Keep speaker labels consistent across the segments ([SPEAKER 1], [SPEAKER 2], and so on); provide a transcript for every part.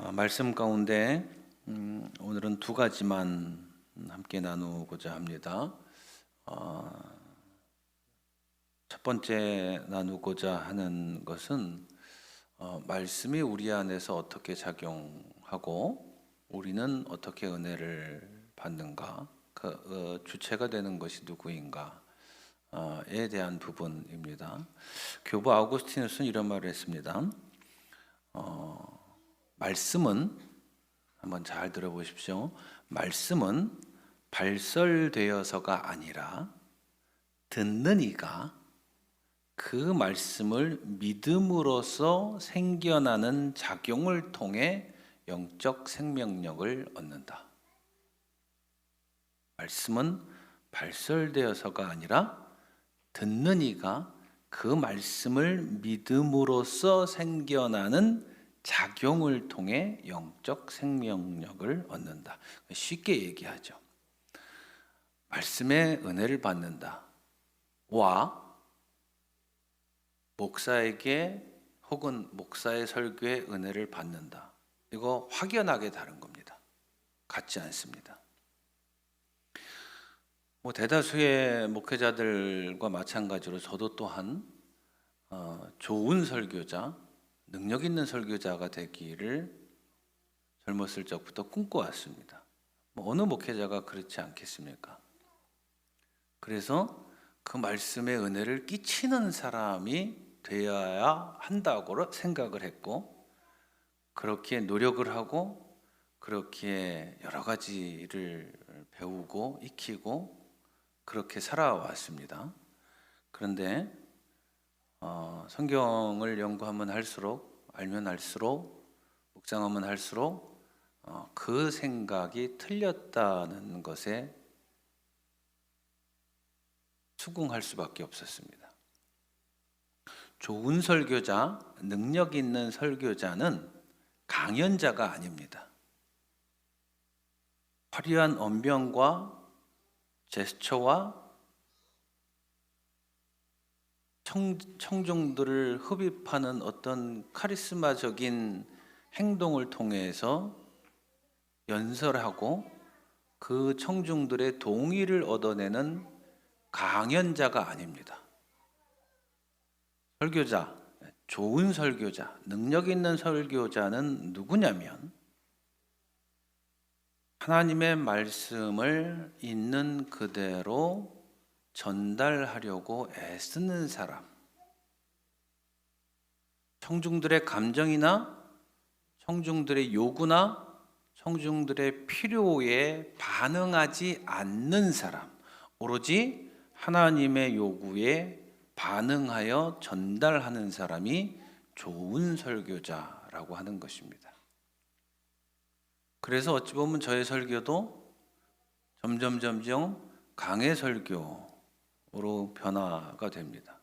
[SPEAKER 1] 말씀 가운데 오늘은 두 가지만 함께 나누고자 합니다. 첫 번째 나누고자 하는 것은 말씀이 우리 안에서 어떻게 작용하고 우리는 어떻게 은혜를 받는가, 그 주체가 되는 것이 누구인가에 대한 부분입니다. 교부 아우구스티누스는 이런 말을 했습니다. 말씀은, 한번 잘 들어보십시오. 말씀은 발설되어서가 아니라 듣는 이가 그 말씀을 믿음으로써 생겨나는 작용을 통해 영적 생명력을 얻는다. 말씀은 발설되어서가 아니라 듣는 이가 그 말씀을 믿음으로써 생겨나는 작용을 통해 영적 생명력을 얻는다. 쉽게 얘기하죠. 말씀의 은혜를 받는다 와 목사에게 혹은 목사의 설교에 은혜를 받는다, 이거 확연하게 다른 겁니다. 같지 않습니다. 대다수의 목회자들과 마찬가지로 저도 또한 좋은 설교자, 능력 있는 설교자가 되기를 젊었을 적부터 꿈꿔왔습니다. 어느 목회자가 그렇지 않겠습니까? 그래서 그 말씀의 은혜를 끼치는 사람이 되어야 한다고 생각을 했고, 그렇게 노력을 하고 그렇게 여러 가지를 배우고 익히고 그렇게 살아왔습니다. 그런데 성경을 연구하면 할수록, 알면 할수록, 묵상하면 할수록 그 생각이 틀렸다는 것에 수긍할 수밖에 없었습니다. 좋은 설교자, 능력 있는 설교자는 강연자가 아닙니다. 화려한 언변과 제스처와 청중들을 흡입하는 어떤 카리스마적인 행동을 통해서 연설하고 그 청중들의 동의를 얻어내는 강연자가 아닙니다. 설교자, 좋은 설교자, 능력 있는 설교자는 누구냐면 하나님의 말씀을 있는 그대로 전달하려고 애쓰는 사람, 청중들의 감정이나 청중들의 요구나 청중들의 필요에 반응하지 않는 사람, 오로지 하나님의 요구에 반응하여 전달하는 사람이 좋은 설교자라고 하는 것입니다. 그래서 어찌 보면 저의 설교도 점점 강해 설교로 변화가 됩니다.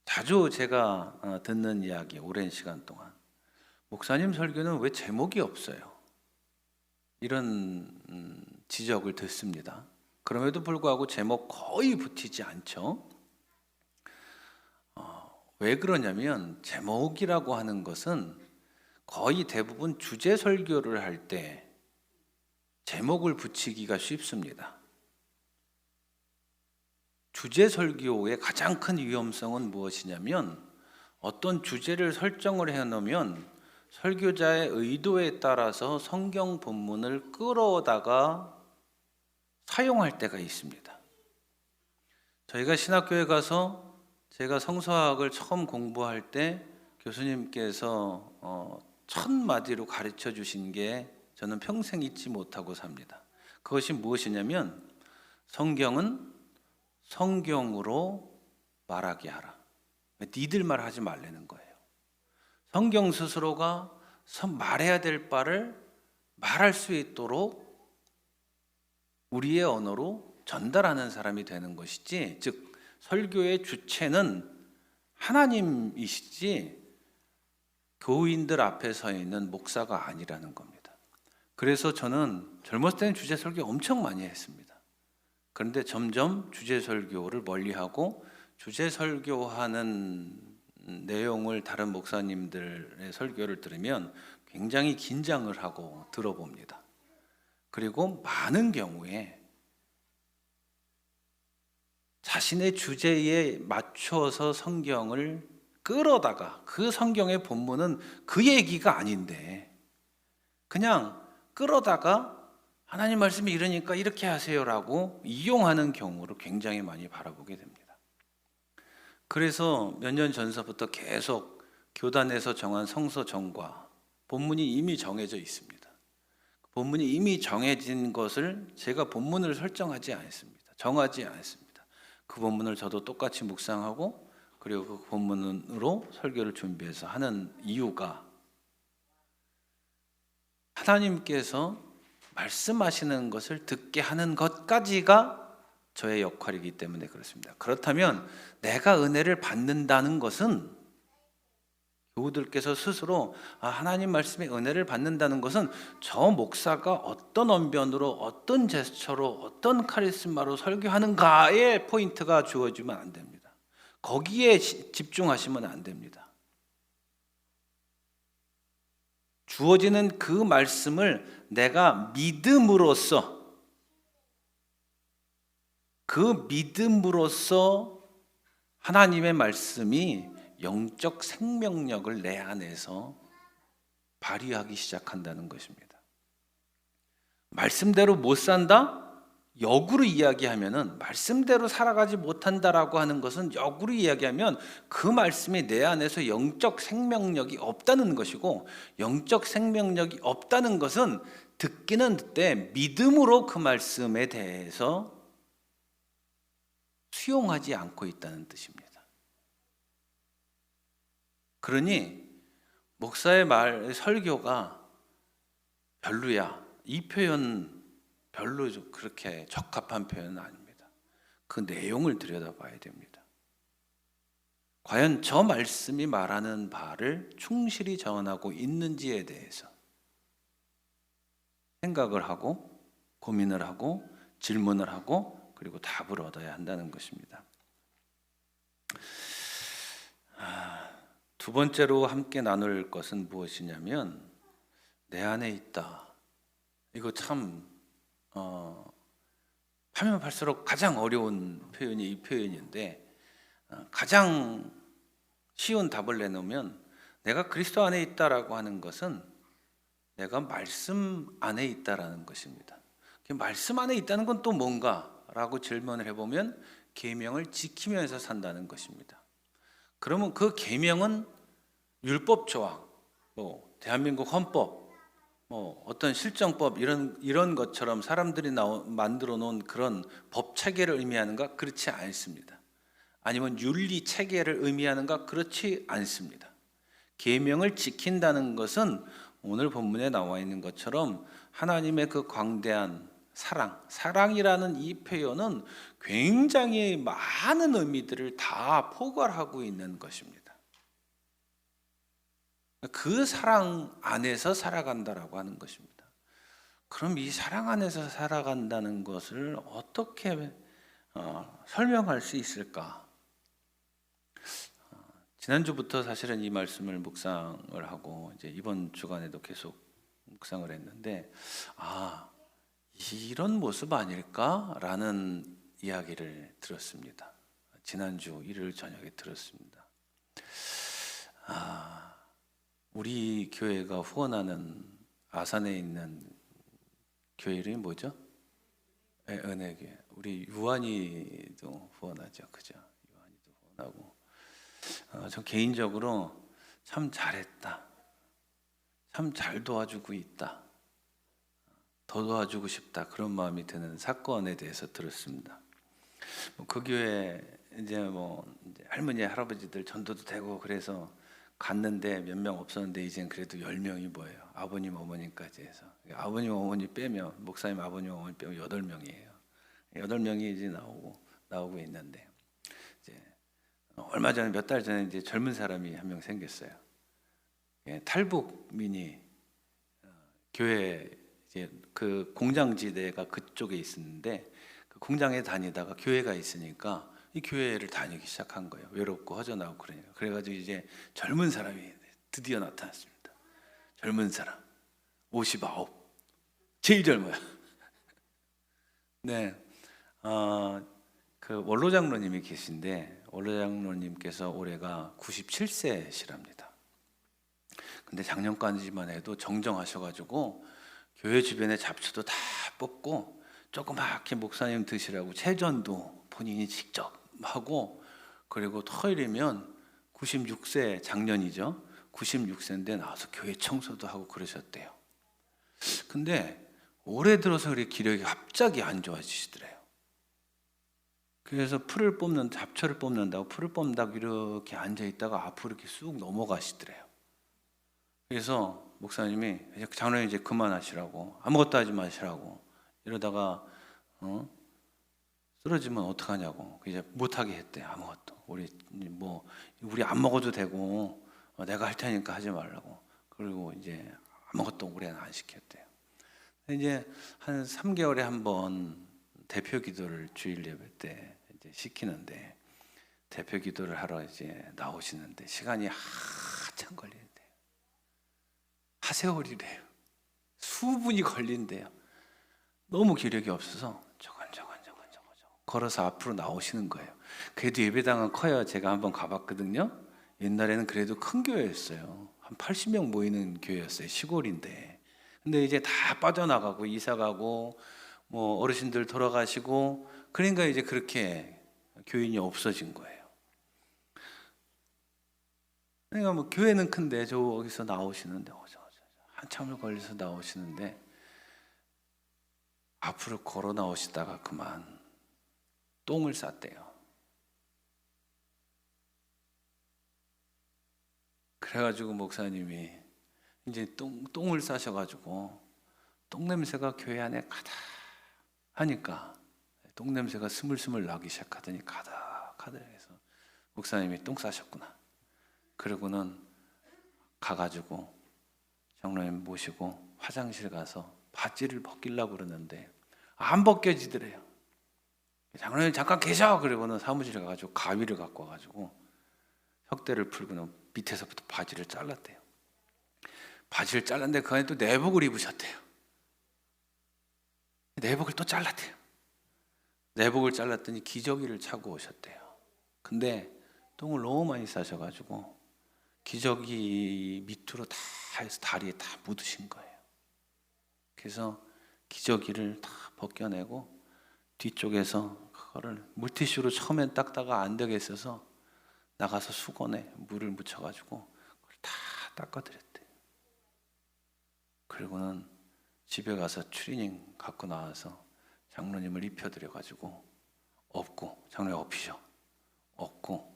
[SPEAKER 1] 자주 제가 듣는 이야기, 오랜 시간 동안 목사님 설교는 왜 제목이 없어요? 이런 지적을 듣습니다. 그럼에도 불구하고 제목 거의 붙이지 않죠. 왜 그러냐면 제목이라고 하는 것은 거의 대부분 주제 설교를 할 때 제목을 붙이기가 쉽습니다. 주제 설교의 가장 큰 위험성은 무엇이냐면 어떤 주제를 설정을 해놓으면 설교자의 의도에 따라서 성경 본문을 끌어다가 사용할 때가 있습니다. 저희가 신학교에 가서 제가 성서학을 처음 공부할 때 교수님께서 첫 마디로 가르쳐 주신 게 저는 평생 잊지 못하고 삽니다. 그것이 무엇이냐면 성경은 성경으로 말하게 하라. 니들 말하지 말라는 거예요. 성경 스스로가 말해야 될 바를 말할 수 있도록 우리의 언어로 전달하는 사람이 되는 것이지, 즉 설교의 주체는 하나님이시지 교인들 앞에 서 있는 목사가 아니라는 겁니다. 그래서 저는 젊었을 때는 주제 설교 엄청 많이 했습니다. 그런데 점점 주제 설교를 멀리하고 주제 설교하는 내용을 다른 목사님들의 설교를 들으면 굉장히 긴장을 하고 들어봅니다. 그리고 많은 경우에 자신의 주제에 맞춰서 성경을 끌어다가 그 성경의 본문은 그 얘기가 아닌데 그냥 끌어다가 하나님 말씀이 이러니까 이렇게 하세요라고 이용하는 경우를 굉장히 많이 바라보게 됩니다. 그래서 몇 년 전서부터 계속 교단에서 정한 성서 정과 본문이 이미 정해져 있습니다. 본문이 이미 정해진 것을 제가 본문을 설정하지 않습니다. 정하지 않습니다. 그 본문을 저도 똑같이 묵상하고 그리고 그 본문으로 설교를 준비해서 하는 이유가 하나님께서 말씀하시는 것을 듣게 하는 것까지가 저의 역할이기 때문에 그렇습니다. 그렇다면 내가 은혜를 받는다는 것은 교우들께서 스스로 하나님 말씀에 은혜를 받는다는 것은 저 목사가 어떤 언변으로 어떤 제스처로 어떤 카리스마로 설교하는가에 포인트가 주어지면 안 됩니다. 거기에 집중하시면 안 됩니다. 주어지는 그 말씀을 내가 믿음으로써 그 믿음으로써 하나님의 말씀이 영적 생명력을 내 안에서 발휘하기 시작한다는 것입니다. 말씀대로 못 산다? 역으로 이야기하면은 말씀대로 살아가지 못한다라고 하는 것은 역으로 이야기하면 그 말씀이 내 안에서 영적 생명력이 없다는 것이고 영적 생명력이 없다는 것은 듣기는 듣되 믿음으로 그 말씀에 대해서 수용하지 않고 있다는 뜻입니다. 그러니 목사의 설교가 별로야. 이 표현 별로 그렇게 적합한 표현은 아닙니다. 그 내용을 들여다봐야 됩니다. 과연 저 말씀이 말하는 바를 충실히 전하고 있는지에 대해서 생각을 하고 고민을 하고 질문을 하고 그리고 답을 얻어야 한다는 것입니다. 두 번째로 함께 나눌 것은 무엇이냐면 내 안에 있다. 이거 참 하면 할수록 가장 어려운 표현이 이 표현인데 가장 쉬운 답을 내놓으면 내가 그리스도 안에 있다라고 하는 것은 내가 말씀 안에 있다라는 것입니다. 말씀 안에 있다는 건 또 뭔가라고 질문을 해보면 계명을 지키면서 산다는 것입니다. 그러면 그 계명은 율법 조항, 대한민국 헌법, 어떤 실정법 이런 것처럼 사람들이 만들어 놓은 그런 법 체계를 의미하는가? 그렇지 않습니다. 아니면 윤리 체계를 의미하는가? 그렇지 않습니다. 계명을 지킨다는 것은 오늘 본문에 나와 있는 것처럼 하나님의 그 광대한 사랑이라는 이 표현은 굉장히 많은 의미들을 다 포괄하고 있는 것입니다. 그 사랑 안에서 살아간다라고 하는 것입니다. 그럼 이 사랑 안에서 살아간다는 것을 어떻게 설명할 수 있을까? 지난주부터 사실은 이 말씀을 묵상을 하고 이제 이번 주간에도 계속 묵상을 했는데 이런 모습 아닐까라는 이야기를 들었습니다. 지난주 일요일 저녁에 들었습니다. 우리 교회가 후원하는 아산에 있는 교회 이름이 뭐죠? 네, 은혜교회. 우리 유한이도 후원하죠, 그죠? 유한이도 후원하고. 저 개인적으로 참 잘했다, 참 잘 도와주고 있다, 더 도와주고 싶다 그런 마음이 드는 사건에 대해서 들었습니다. 그 교회 이제 할머니 할아버지들 전도도 되고 그래서 갔는데 몇 명 없었는데 이젠 그래도 10명이 뭐예요? 아버님 어머님까지 해서 아버님 어머니 빼면 목사님 아버님 어머니 빼면 8명이에요. 8명이 이제 나오고 있는데 이제 얼마 전에 몇 달 전에 이제 젊은 사람이 한 명 생겼어요. 탈북민이 교회 이제 그 공장지대가 그쪽에 있었는데 그 공장에 다니다가 교회가 있으니까 이 교회를 다니기 시작한 거예요. 외롭고 허전하고 그러니까. 그래가지고 이제 젊은 사람이 드디어 나타났습니다. 젊은 사람 59, 제일 젊어요. 네, 그 원로 장로님이 계신데 원로 장로님께서 올해가 97세시랍니다. 근데 작년까지만 해도 정정하셔가지고 교회 주변에 잡초도 다 뽑고 조그맣게 목사님 드시라고 체전도 본인이 직접 하고, 그리고 토요일이면 96세, 작년이죠. 96세인데 나와서 교회 청소도 하고 그러셨대요. 근데 올해 들어서 그렇게 기력이 갑자기 안 좋아지시더래요. 그래서 잡초를 뽑는다고 풀을 뽑는다고 이렇게 앉아 있다가 앞으로 이렇게 쑥 넘어가시더래요. 그래서 목사님이 장로님 이제 그만하시라고, 아무것도 하지 마시라고, 이러다가 쓰러지면 어떡하냐고, 이제 못하게 했대요. 아무것도 우리 안 먹어도 되고 내가 할 테니까 하지 말라고. 그리고 이제 아무것도 올해는 안 시켰대요. 이제 한 3개월에 한 번 대표 기도를 주일 예배 때 이제 시키는데, 대표 기도를 하러 이제 나오시는데 시간이 한참 걸린대요. 하세월이래요. 수분이 걸린대요. 너무 기력이 없어서 저건저건 걸어서 앞으로 나오시는 거예요. 그래도 예배당은 커요. 제가 한번 가봤거든요. 옛날에는 그래도 큰 교회였어요. 한 80명 모이는 교회였어요. 시골인데. 근데 이제 다 빠져나가고 이사가고 뭐 어르신들 돌아가시고, 그러니까 이제 그렇게 교인이 없어진 거예요. 그러니까 뭐 교회는 큰데 저기서 나오시는데 한참을 걸려서 나오시는데 앞으로 걸어 나오시다가 그만 똥을 쌌대요. 그래가지고 목사님이 이제 똥을 싸셔가지고 똥 냄새가 교회 안에 가득하니까 똥 냄새가 스물스물 나기 시작하더니 가득해서 목사님이 똥 싸셨구나. 그러고는 가가지고 장로님 모시고 화장실 가서 바지를 벗기려고 그러는데 안 벗겨지더래요. 장로님 잠깐 계셔. 그러고는 사무실에 가가지고 가위를 갖고 와가지고 혁대를 풀고는 밑에서부터 바지를 잘랐대요. 바지를 잘랐는데 그 안에 또 내복을 입으셨대요. 내복을 또 잘랐대요. 내복을 잘랐더니 기저귀를 차고 오셨대요. 근데 똥을 너무 많이 싸셔가지고 기저귀 밑으로 다 해서 다리에 다 묻으신 거예요. 그래서 기저귀를 다 벗겨내고 뒤쪽에서 그거를 물티슈로 처음엔 닦다가 안 되겠어서 나가서 수건에 물을 묻혀가지고 그걸 다 닦아드렸대요. 그리고는 집에 가서 추리닝 갖고 나와서 장로님을 입혀드려가지고 업고, 장로님 업히셔. 업고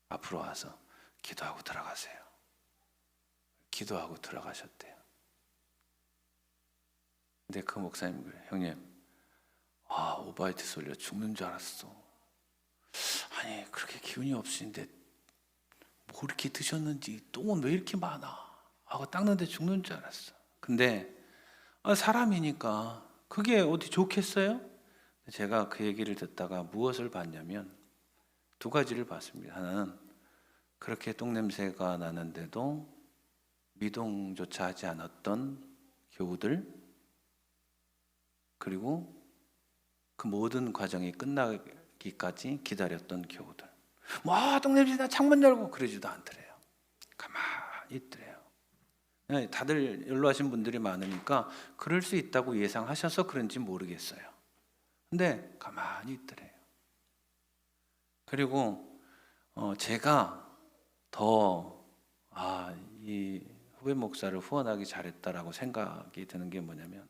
[SPEAKER 1] 앞으로 와서 기도하고 들어가세요. 기도하고 들어가셨대요. 근데 그 목사님 그래, 형님, 오바이트 쏠려 죽는 줄 알았어. 아니 그렇게 기운이 없으신데 뭐 이렇게 드셨는지 똥은 왜 이렇게 많아 하고 닦는데 죽는 줄 알았어. 근데 사람이니까 그게 어디 좋겠어요? 제가 그 얘기를 듣다가 무엇을 봤냐면 두 가지를 봤습니다. 하나는 그렇게 똥냄새가 나는데도 미동조차 하지 않았던 교우들, 그리고 그 모든 과정이 끝나기까지 기다렸던 교우들. 똥냄새 나, 창문 열고 그러지도 않더래요. 가만히 있더래요. 다들 연로하신 분들이 많으니까 그럴 수 있다고 예상하셔서 그런지 모르겠어요. 근데 가만히 있더래요. 그리고 제가 더 이 후배 목사를 후원하기 잘했다라고 생각이 드는 게 뭐냐면,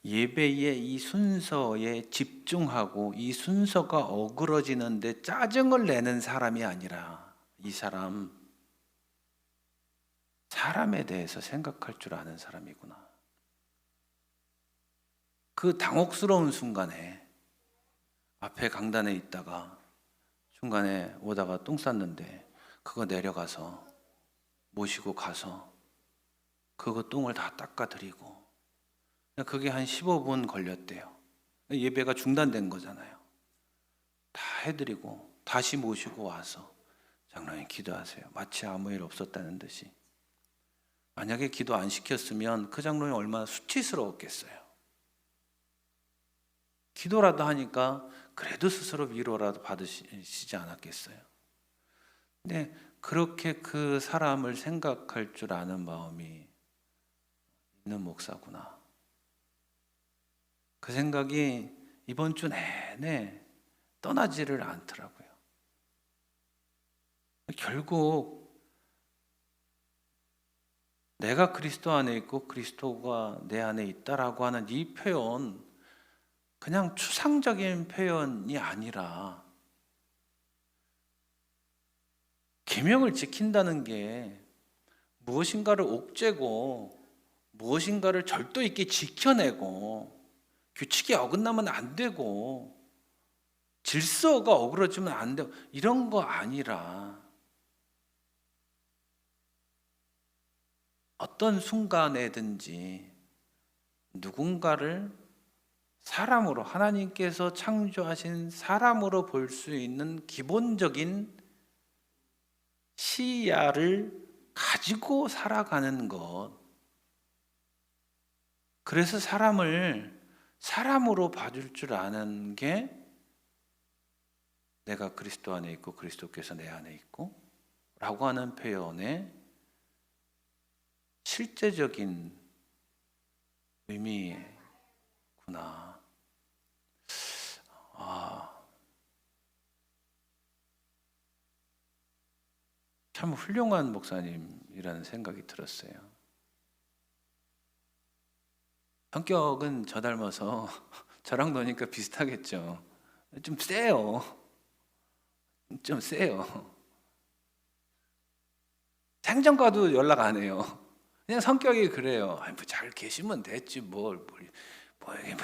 [SPEAKER 1] 예배의 이 순서에 집중하고 이 순서가 어그러지는데 짜증을 내는 사람이 아니라 이 사람에 대해서 생각할 줄 아는 사람이구나. 그 당혹스러운 순간에 앞에 강단에 있다가 중간에 오다가 똥 쌌는데 그거 내려가서 모시고 가서 그거 똥을 다 닦아드리고, 그게 한 15분 걸렸대요. 예배가 중단된 거잖아요. 다 해드리고 다시 모시고 와서 장로님 기도하세요. 마치 아무 일 없었다는 듯이. 만약에 기도 안 시켰으면 그 장로님 얼마나 수치스러웠겠어요. 기도라도 하니까 그래도 스스로 위로라도 받으시지 않았겠어요. 근데 그렇게 그 사람을 생각할 줄 아는 마음이 있는 목사구나. 그 생각이 이번 주 내내 떠나지를 않더라고요. 결국 내가 그리스도 안에 있고 그리스도가 내 안에 있다라고 하는 이 표현, 그냥 추상적인 표현이 아니라 계명을 지킨다는 게 무엇인가를 옥죄고 무엇인가를 절도 있게 지켜내고 규칙이 어긋나면 안 되고 질서가 어그러지면 안 되고 이런 거 아니라 어떤 순간에든지 누군가를 사람으로, 하나님께서 창조하신 사람으로 볼 수 있는 기본적인 시야를 가지고 살아가는 것. 그래서 사람을 사람으로 봐줄 줄 아는 게 내가 그리스도 안에 있고 그리스도께서 내 안에 있고 라고 하는 표현의 실제적인 의미구나. 참 훌륭한 목사님이라는 생각이 들었어요. 성격은 저 닮아서 저랑 노니까 비슷하겠죠. 좀 세요. 좀 세요. 생전과도 연락 안 해요. 그냥 성격이 그래요. 아니, 뭐 잘 계시면 됐지 뭐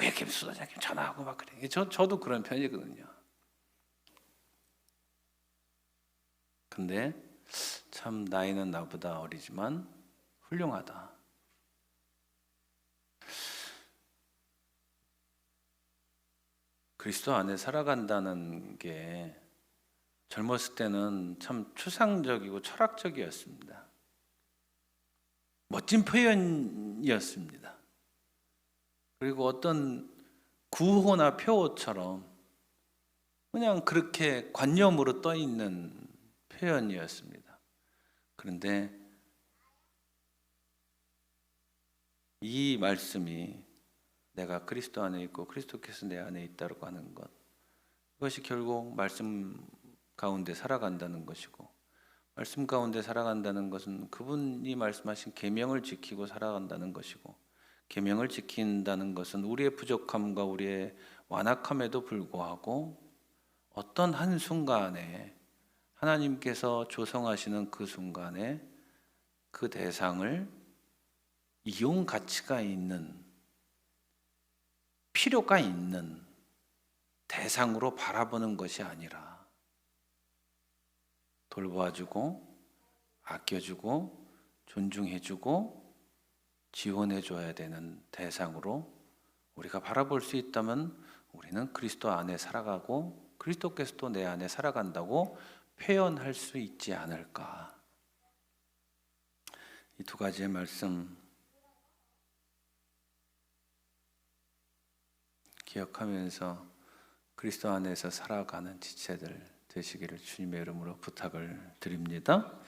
[SPEAKER 1] 이렇게 수도자님 전화하고 막 그래. 저도 그런 편이거든요. 근데 참 나이는 나보다 어리지만 훌륭하다. 그리스도 안에 살아간다는 게 젊었을 때는 참 추상적이고 철학적이었습니다. 멋진 표현이었습니다. 그리고 어떤 구호나 표어처럼 그냥 그렇게 관념으로 떠 있는 표현이었습니다. 그런데 이 말씀이 내가 그리스도 안에 있고 그리스도께서 내 안에 있다고 하는 것, 이것이 결국 말씀 가운데 살아간다는 것이고, 말씀 가운데 살아간다는 것은 그분이 말씀하신 계명을 지키고 살아간다는 것이고, 계명을 지킨다는 것은 우리의 부족함과 우리의 완악함에도 불구하고 어떤 한 순간에 하나님께서 조성하시는 그 순간에 그 대상을 이용 가치가 있는, 필요가 있는 대상으로 바라보는 것이 아니라 돌봐주고 아껴주고 존중해주고 지원해줘야 되는 대상으로 우리가 바라볼 수 있다면 우리는 그리스도 안에 살아가고 그리스도께서도 내 안에 살아간다고 표현할 수 있지 않을까. 이 두 가지의 말씀 기억하면서 그리스도 안에서 살아가는 지체들 되시기를 주님의 이름으로 부탁을 드립니다.